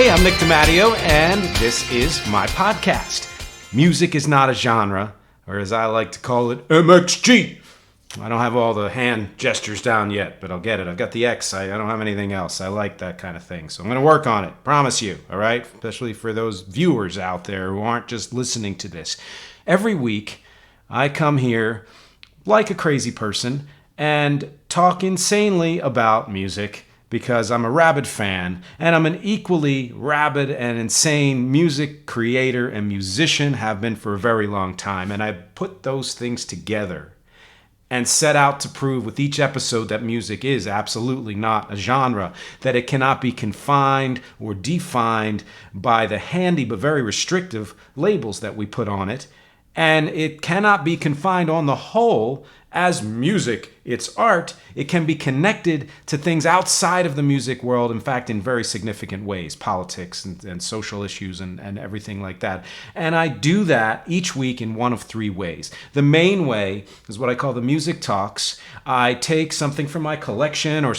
Hey, I'm Nick DeMatteo, and this is my podcast. Music is not a genre, or as I like to call it, MXG. I don't have all the hand gestures down yet, but I'll get it. I've got the X. I don't have anything else. I like that kind of thing, so I'm going to work on it. Promise you, all right? Especially for those viewers out there who aren't just listening to this. Every week, I come here like a crazy person and talk insanely about music because I'm a rabid fan, and I'm an equally rabid and insane music creator and musician, have been for a very long time, and I put those things together and set out to prove with each episode that music is absolutely not a genre, that it cannot be confined or defined by the handy but very restrictive labels that we put on it, and it cannot be confined on the whole as music. It's art. It can be connected to things outside of the music world, in fact, in very significant ways, politics and social issues and everything like that. And I do that each week in one of three ways. The main way is what I call the music talks. I take something from my collection or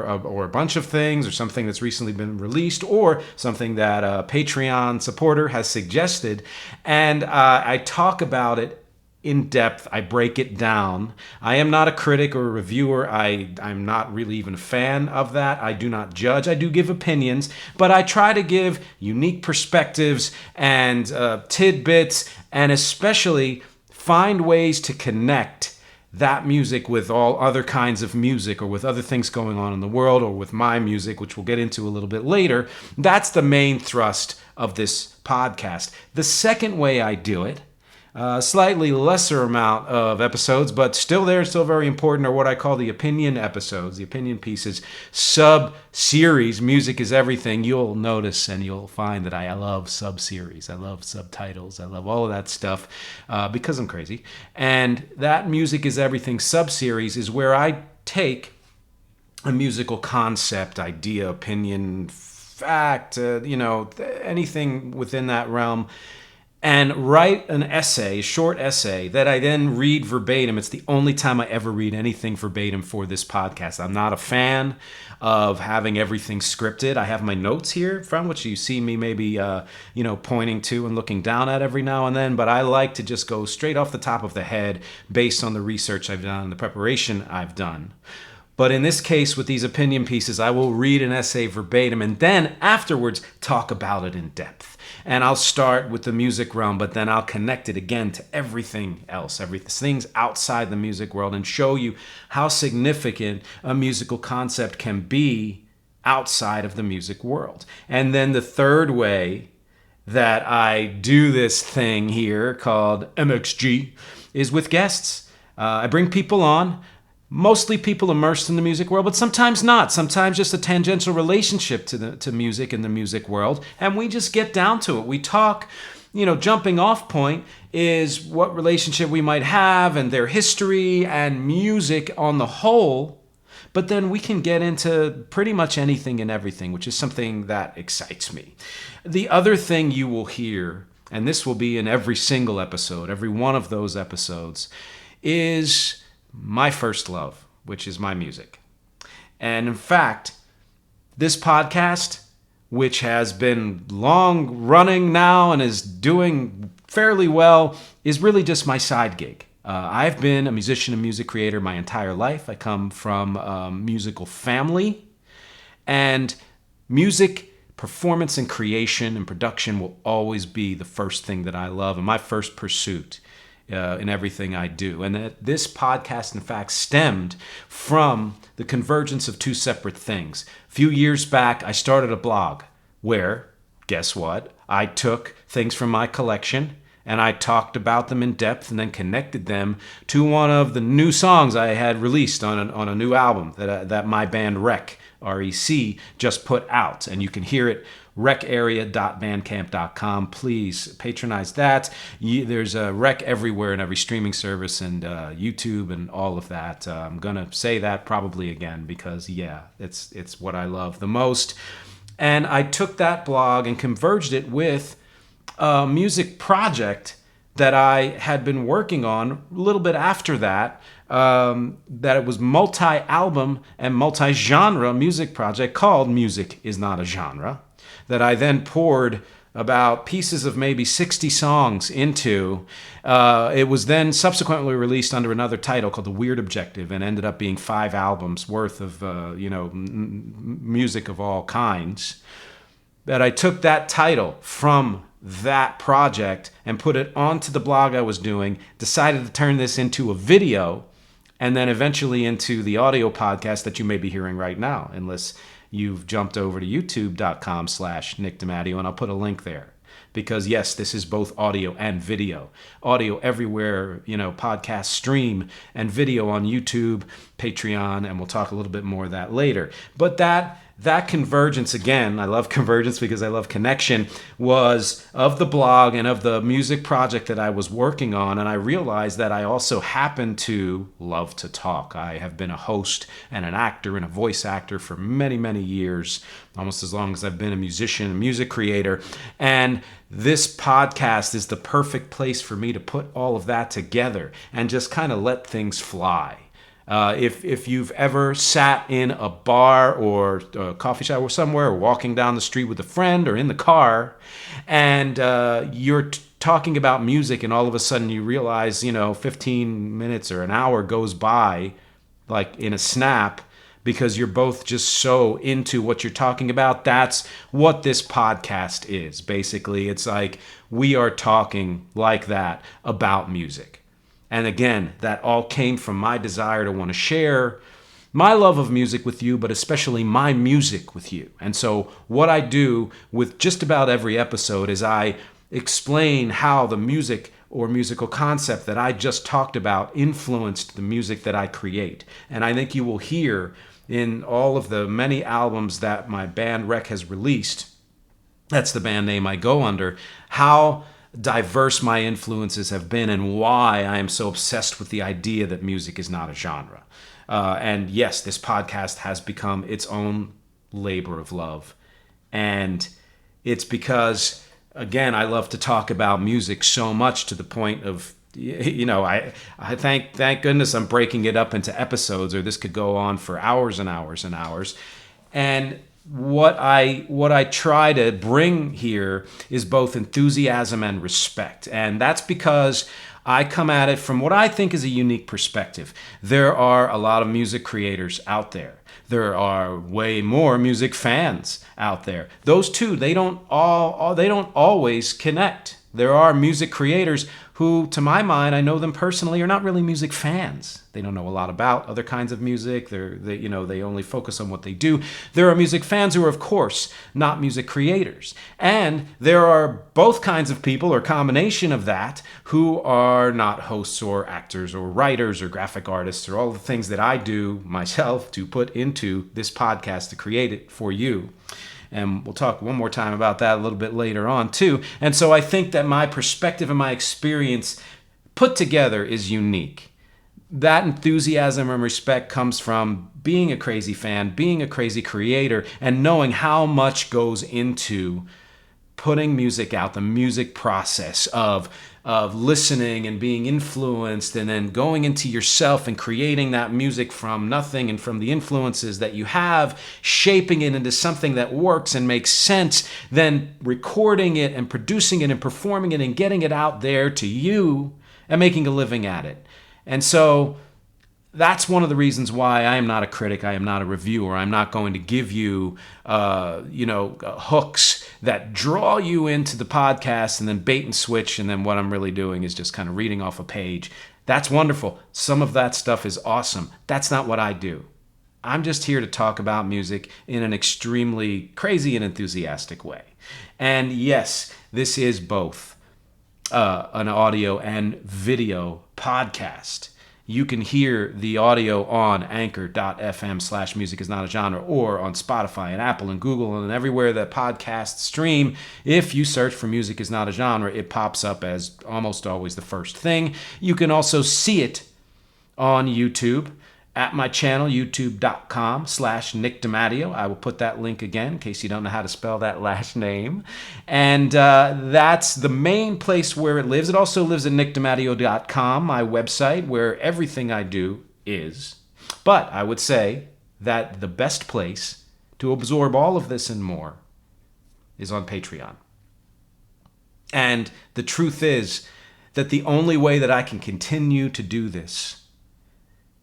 a bunch of things, or something that's recently been released, or something that a Patreon supporter has suggested, and I talk about it in depth. I break it down. I am not a critic or a reviewer. I'm not really even a fan of that. I do not judge. I do give opinions, but I try to give unique perspectives and tidbits, and especially find ways to connect that music with all other kinds of music, or with other things going on in the world, or with my music, which we'll get into a little bit later. That's the main thrust of this podcast. The second way I do it, slightly lesser amount of episodes, but still very important, are what I call the opinion episodes, the opinion pieces, sub-series. Music is everything. You'll notice and you'll find that I love sub-series. I love subtitles. I love all of that stuff because I'm crazy. And that music is everything sub-series is where I take a musical concept, idea, opinion, fact, anything within that realm, and write an essay, a short essay, that I then read verbatim. It's the only time I ever read anything verbatim for this podcast. I'm not a fan of having everything scripted. I have my notes here from which you see me maybe pointing to and looking down at every now and then, but I like to just go straight off the top of the head based on the research I've done, the preparation I've done. But in this case, with these opinion pieces, I will read an essay verbatim and then afterwards talk about it in depth. And I'll start with the music realm, but then I'll connect it again to everything else, things outside the music world, and show you how significant a musical concept can be outside of the music world. And then the third way that I do this thing here called MXG is with guests. I bring people on, mostly people immersed in the music world, but sometimes not. Sometimes just a tangential relationship to music and the music world, and we just get down to it. We talk, jumping off point is what relationship we might have and their history and music on the whole, but then we can get into pretty much anything and everything, which is something that excites me. The other thing you will hear, and this will be in every single episode, every one of those episodes, is my first love, which is my music. And in fact, this podcast, which has been long running now and is doing fairly well, is really just my side gig. I've been a musician and music creator my entire life. I come from a musical family, and music performance and creation and production will always be the first thing that I love and my first pursuit in everything I do. And that this podcast, in fact, stemmed from the convergence of two separate things. A few years back, I started a blog where, guess what? I took things from my collection and I talked about them in depth and then connected them to one of the new songs I had released on a new album that my band REC just put out. And you can hear it recarea.bandcamp.com. Please patronize that. There's a rec everywhere in every streaming service and YouTube and all of that. I'm gonna say that probably again because it's what I love the most. And I took that blog and converged it with a music project that I had been working on a little bit after that. That it was multi-album and multi-genre music project called Music Is Not a Genre. that I then poured about pieces of maybe 60 songs into. It was then subsequently released under another title called The Weird Objective, and ended up being 5 albums worth of music of all kinds. That I took that title from that project and put it onto the blog I was doing, decided to turn this into a video, and then eventually into the audio podcast that you may be hearing right now, unless you've jumped over to youtube.com/Nick DeMatteo, and I'll put a link there. Because yes, this is both audio and video. Audio everywhere, podcast stream, and video on YouTube, Patreon, and we'll talk a little bit more of that later. But that convergence, again, I love convergence because I love connection, was of the blog and of the music project that I was working on. And I realized that I also happen to love to talk. I have been a host and an actor and a voice actor for many, many years, almost as long as I've been a musician and music creator. And this podcast is the perfect place for me to put all of that together and just kind of let things fly. If you've ever sat in a bar or a coffee shop or somewhere, or walking down the street with a friend or in the car, and you're talking about music, and all of a sudden you realize, 15 minutes or an hour goes by like in a snap because you're both just so into what you're talking about. That's what this podcast is. Basically, it's like we are talking like that about music. And again, that all came from my desire to want to share my love of music with you, but especially my music with you. And so what I do with just about every episode is I explain how the music or musical concept that I just talked about influenced the music that I create. And I think you will hear in all of the many albums that my band Rec has released, that's the band name I go under, how diverse my influences have been and why I am so obsessed with the idea that music is not a genre. And yes, this podcast has become its own labor of love. And it's because, again, I love to talk about music so much to the point of, I thank goodness I'm breaking it up into episodes, or this could go on for hours and hours and hours. And what I try to bring here is both enthusiasm and respect. And that's because I come at it from what I think is a unique perspective. There are a lot of music creators out there. There are way more music fans out there. Those two, they don't always connect. There are music creators who, to my mind, I know them personally, are not really music fans. They don't know a lot about other kinds of music. They only focus on what they do. There are music fans who are, of course, not music creators. And there are both kinds of people, or combination of that, who are not hosts or actors or writers or graphic artists or all the things that I do myself to put into this podcast to create it for you. And we'll talk one more time about that a little bit later on, too. And so I think that my perspective and my experience put together is unique. That enthusiasm and respect comes from being a crazy fan, being a crazy creator, and knowing how much goes into putting music out, the music process of listening and being influenced, and then going into yourself and creating that music from nothing and from the influences that you have, shaping it into something that works and makes sense, then recording it and producing it and performing it and getting it out there to you and making a living at it. And so that's one of the reasons why I am not a critic, I am not a reviewer. I'm not going to give you, hooks that draw you into the podcast and then bait and switch, and then what I'm really doing is just kind of reading off a page. That's wonderful. Some of that stuff is awesome. That's not what I do. I'm just here to talk about music in an extremely crazy and enthusiastic way. And yes, this is both an audio and video podcast. You can hear the audio on anchor.fm/music is not a genre, or on Spotify and Apple and Google and everywhere that podcasts stream. If you search for Music is Not a Genre, it pops up as almost always the first thing. You can also see it on YouTube at my channel, youtube.com/Nick DeMatteo. I will put that link again in case you don't know how to spell that last name. And that's the main place where it lives. It also lives at nickdematteo.com, my website, where everything I do is. But I would say that the best place to absorb all of this and more is on Patreon. And the truth is that the only way that I can continue to do this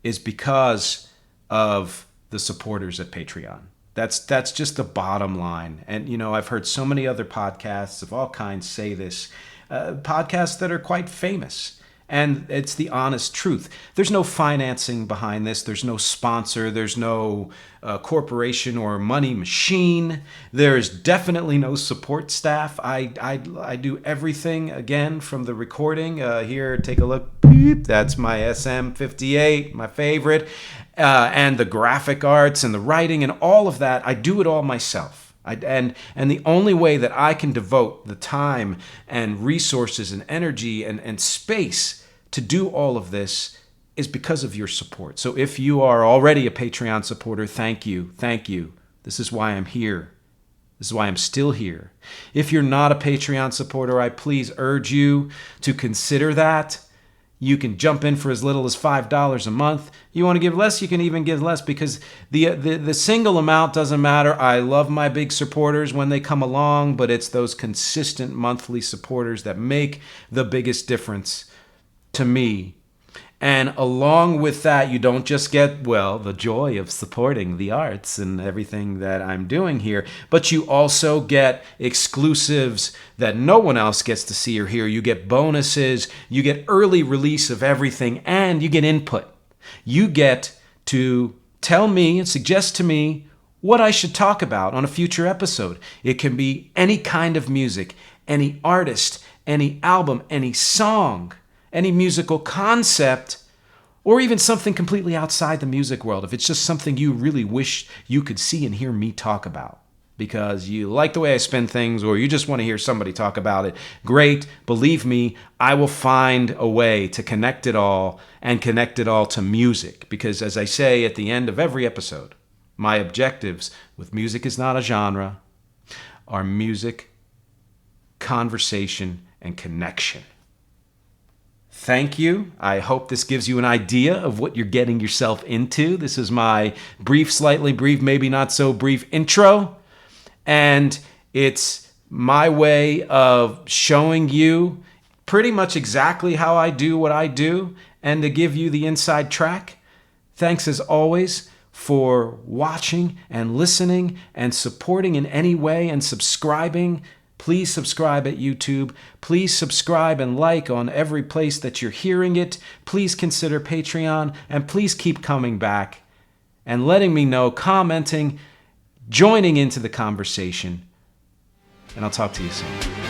is because of the supporters at Patreon. That's just the bottom line. And, I've heard so many other podcasts of all kinds say this, podcasts that are quite famous. And it's the honest truth. There's no financing behind this. There's no sponsor. There's no corporation or money machine. There's definitely no support staff. I do everything, again, from the recording. Here, take a look. Beep, that's my SM58, my favorite. And the graphic arts and the writing and all of that. I do it all myself. And the only way that I can devote the time and resources and energy and space to do all of this is because of your support. So if you are already a Patreon supporter, thank you. Thank you. This is why I'm here. This is why I'm still here. If you're not a Patreon supporter, I please urge you to consider that. You can jump in for as little as $5 a month. You want to give less, you can even give less, because the single amount doesn't matter. I love my big supporters when they come along, but it's those consistent monthly supporters that make the biggest difference to me. And along with that, you don't just get, the joy of supporting the arts and everything that I'm doing here, but you also get exclusives that no one else gets to see or hear. You get bonuses, you get early release of everything, and you get input. You get to tell me and suggest to me what I should talk about on a future episode. It can be any kind of music, any artist, any album, any song, any musical concept, or even something completely outside the music world. If it's just something you really wish you could see and hear me talk about because you like the way I spin things, or you just want to hear somebody talk about it, great. Believe me, I will find a way to connect it all and connect it all to music. Because as I say at the end of every episode, my objectives with Music Is Not a Genre are music, conversation, and connection. Thank you. I hope this gives you an idea of what you're getting yourself into. This is my brief, slightly brief, maybe not so brief intro. And it's my way of showing you pretty much exactly how I do what I do and to give you the inside track. Thanks as always for watching and listening and supporting in any way and subscribing. Please subscribe at YouTube. Please subscribe and like on every place that you're hearing it. Please consider Patreon, and please keep coming back and letting me know, commenting, joining into the conversation. And I'll talk to you soon.